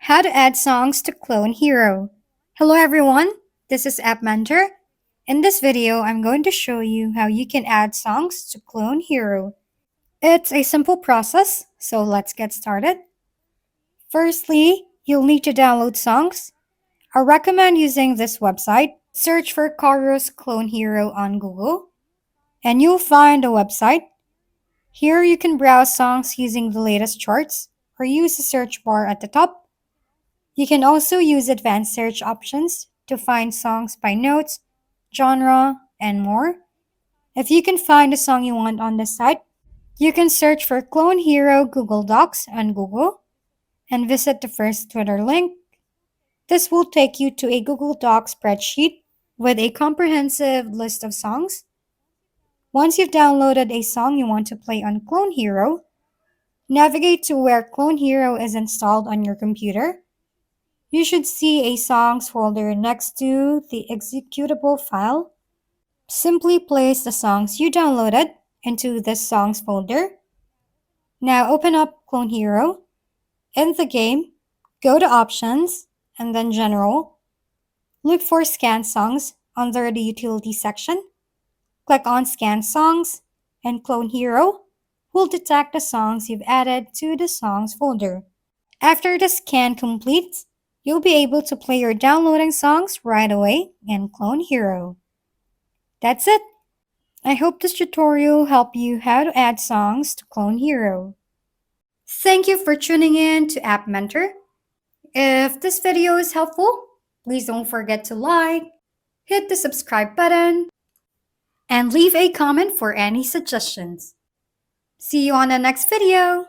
How to add songs to Clone Hero. Hello everyone, this is App Mentor. In this video, I'm going to show you how you can add songs to Clone Hero. It's a simple process, so let's get started. Firstly, you'll need to download songs. I recommend using this website. Search for Chorus Clone Hero on Google, and you'll find the website. Here you can browse songs using the latest charts or use the search bar at the top. You can also use advanced search options to find songs by notes, genre, and more. If you can find the song you want on this site, you can search for Clone Hero Google Docs on Google and visit the first Twitter link. This will take you to a Google Docs spreadsheet with a comprehensive list of songs. Once you've downloaded a song you want to play on Clone Hero, navigate to where Clone Hero is installed on your computer. You should see a songs folder next to the executable file. Simply place the songs you downloaded into this songs folder. Now open up Clone Hero. In the game, go to Options and then General. Look for Scan Songs under the Utility section. Click on Scan Songs, and Clone Hero will detect the songs you've added to the songs folder. After the scan completes, you'll be able to play your downloading songs right away in Clone Hero. That's it! I hope this tutorial helped you how to add songs to Clone Hero. Thank you for tuning in to App Mentor. If this video is helpful, please don't forget to like, hit the subscribe button, and leave a comment for any suggestions. See you on the next video!